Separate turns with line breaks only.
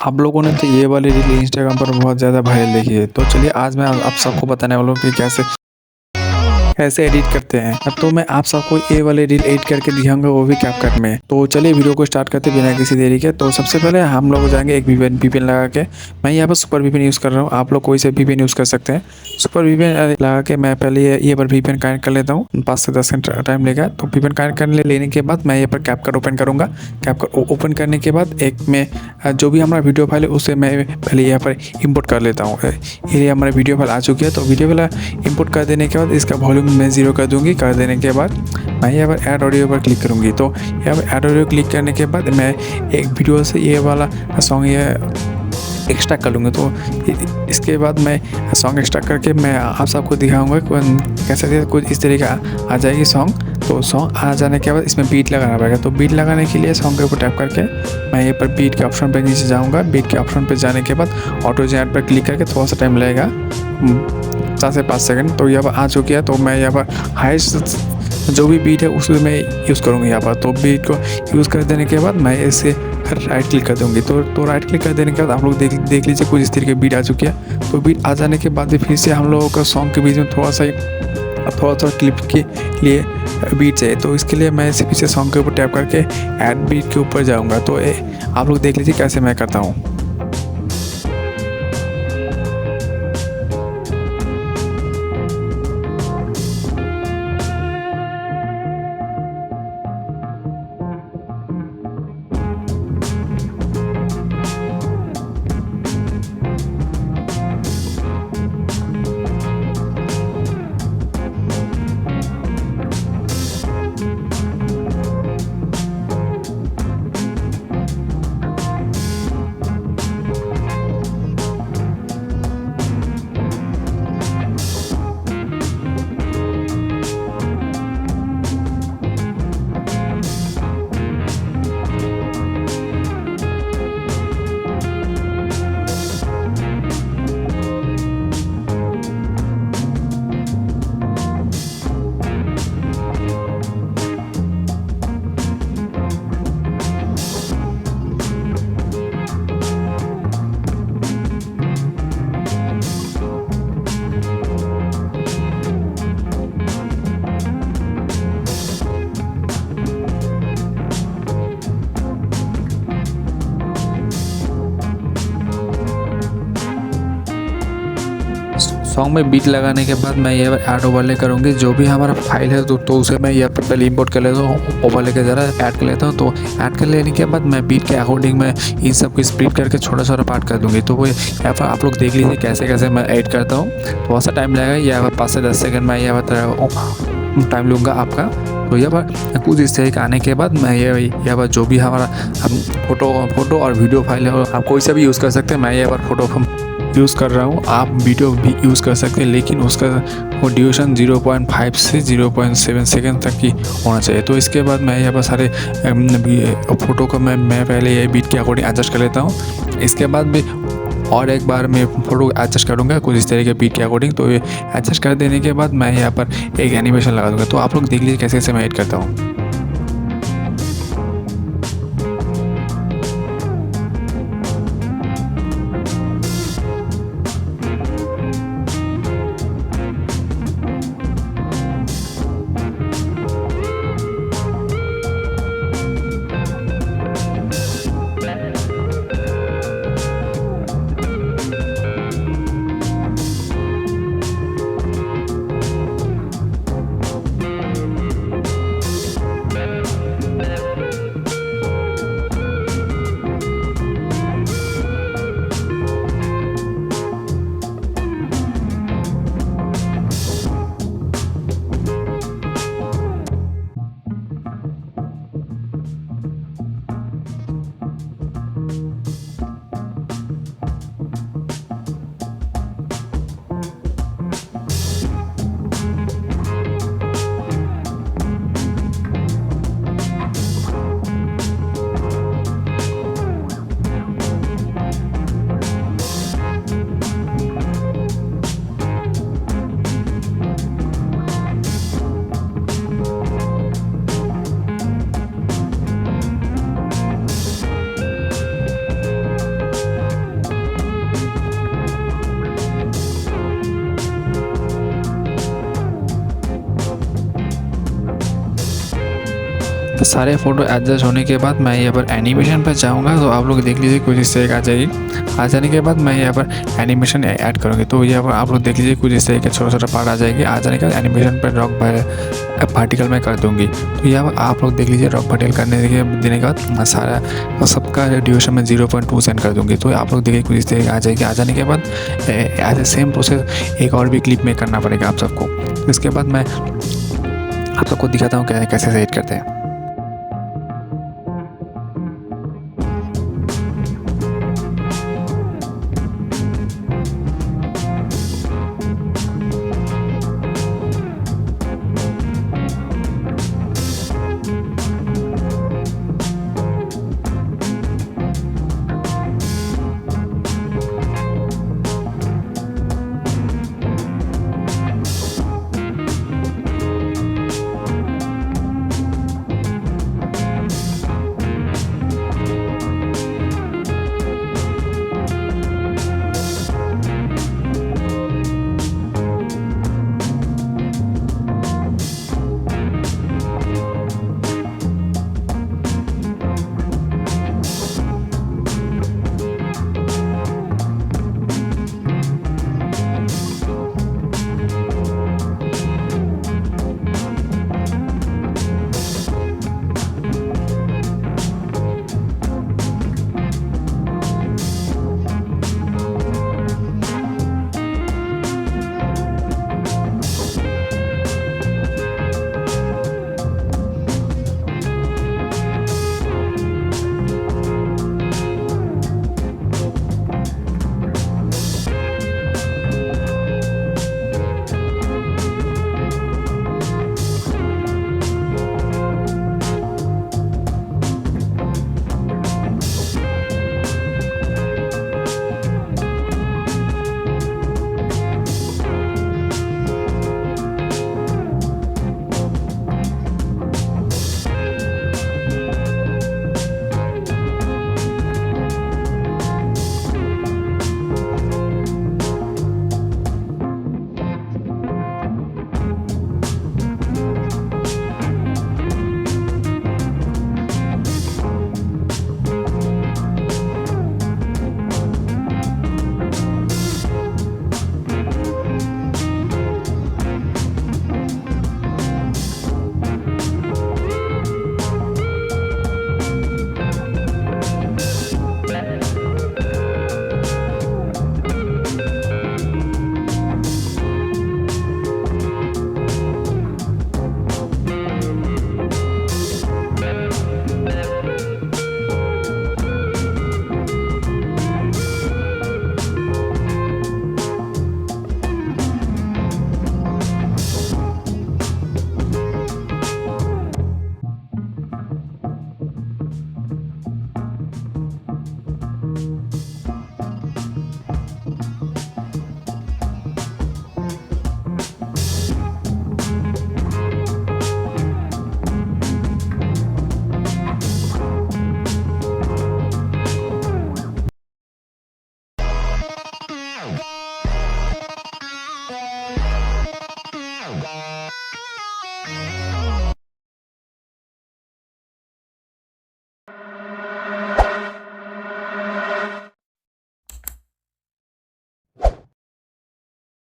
आप लोगों ने तो ये वाली रील इंस्टाग्राम पर बहुत ज़्यादा वायरल देखी है। तो चलिए आज मैं आप सबको बताने वाला हूँ कि कैसे एडिट करते हैं। तो मैं आप सबको ये वाले रील एडिट करके दिखाऊंगा, वो भी कैपकट में। तो चलिए वीडियो को स्टार्ट करते बिना किसी देरी के। तो सबसे पहले हम लोग जाएंगे एक वीपीएन लगा के। मैं यहाँ पर सुपर वीपीएन यूज़ कर रहा हूँ, आप लोग कोई से वीपीएन यूज़ कर सकते हैं। सुपर वीपीएन लगा के मैं पहले ये पर वीपीएन कनेक्ट कर लेता हूँ। 5 से 10 सेकंड टाइम लेगा। तो वीपीएन कनेक्ट करने लेने के बाद मैं यहाँ पर कैपकट ओपन करूँगा। कैपकट ओपन करने के बाद एक में जो भी हमारा वीडियो फाइल है उसे मैं पहले यहाँ पर इम्पोर्ट कर लेता हूँ। ये हमारा वीडियो फाइल आ चुकी है। तो वीडियो फाइल इम्पोर्ट कर देने के बाद इसका वॉल्यूम मैं 0 कर दूँगी। कर देने के बाद मैं यहाँ पर ऐड ऑडियो पर क्लिक करूँगी। तो यहाँ पर ऐड ऑडियो क्लिक करने के बाद मैं एक वीडियो से ये वाला सॉन्ग ये एक्स्ट्रा कर लूँगा। तो इसके बाद मैं सॉन्ग एक्स्ट्रा करके मैं आप सबको दिखाऊंगा कैसे कुछ इस तरीके आ जाएगी सॉन्ग। तो सॉन्ग आ जाने के बाद इसमें बीट लगाना पड़ेगा। तो बीट लगाने के लिए सॉन्ग के ऊपर टैप करके मैं यहाँ पर बीट के ऑप्शन पर नीचे जाऊँगा। बीट के ऑप्शन पर जाने के बाद ऑटो जनरेट पर क्लिक करके थोड़ा सा टाइम लगेगा, 4 से 5 सेकंड। तो यहाँ पर आ चुकी है। तो मैं यहाँ पर हाईएस्ट जो भी बीट है उसमें मैं यूज़ करूँगी यहाँ पर। तो बीट को यूज़ कर देने के बाद मैं इसे राइट क्लिक कर दूँगी। तो राइट क्लिक कर देने के बाद आप लोग देख लीजिए कुछ इस तरीके की बीट आ चुकी है। तो बीट आ जाने के बाद भी फिर से हम लोगों का सॉन्ग के बीच में थोड़ा सा क्लिप के लिए बीट चाहिए। तो इसके लिए मैं इसे पीछे सॉन्ग के ऊपर टैप करके ऐड बीट के ऊपर जाऊँगा। तो आप लोग देख लीजिए कैसे मैं करता हूँ। सॉन्ग में बीट लगाने के बाद मैं ये ऐड ओवरले करूँगी। जो भी हमारा फाइल है तो उसे मैं यहाँ पर पहले इंपोर्ट कर लेता हूँ, ओवरले के ज़रा ऐड कर लेता हूँ। तो ऐड कर लेने के बाद मैं बीट के अकॉर्डिंग मैं इन सब को स्प्लिट करके छोटा छोटा पार्ट कर दूँगी। तो वो यहाँ पर आप लोग देख लीजिए कैसे कैसे मैं ऐड करता हूँ। थोड़ा सा टाइम लगेगा, यहाँ पर 5 से 10 सेकेंड मैं यहाँ पर टाइम लूँगा आपका। तो यहाँ पर कुछ इस तरह के आने के बाद मैं यहाँ पर जो भी हमारा फोटो और वीडियो फाइल है आप कोई सा भी यूज़ कर सकते हैं। मैं यहाँ पर फोटो यूज़ कर रहा हूँ, आप वीडियो भी यूज़ कर सकते हैं, लेकिन उसका वो ड्यूरेशन 0.5 से 0.7 सेकंड तक की होना चाहिए। तो इसके बाद मैं यहाँ पर सारे फ़ोटो को मैं पहले ये बीट के अकॉर्डिंग एडजस्ट कर लेता हूँ। इसके बाद भी और एक बार मैं फ़ोटो एडजस्ट करूँगा कुछ इस तरह के बीट के अकॉर्डिंग। तो ये एडजस्ट कर देने के बाद मैं यहाँ पर एक एनिमेशन लगा दूँगा। तो आप लोग देख लीजिए कैसे कैसे मैं एड करता हूँ। सारे फ़ोटो एडजस्ट होने के बाद मैं यहाँ पर एनिमेशन पर जाऊँगा, तो आप लोग देख लीजिए कुछ इस तरह का आ जाएगी। आ जाने के बाद मैं यहाँ पर एनिमेशन ऐड करूँगी, तो यहाँ पर आप लोग देख लीजिए कुछ इस तरह के छोटा-छोटा पार्ट आ जाएगी। आ जाने के बाद एनिमेशन पर रॉक वर्टिकल में कर दूँगी। तो यहाँ पर आप लोग देख लीजिए रॉक वर्टिकल करने के देने के बाद सारा सबका ड्यूरेशन में 0.2 सेंड कर दूँगी। तो आप लोग देखिए कुछ इस तरह आ जाएगी। आ जाने के बाद एज ए सेम प्रोसेस एक और भी क्लिप में करना पड़ेगा आप सबको। इसके बाद मैं आप सबको दिखाता हूँ कैसे एडिट करते हैं।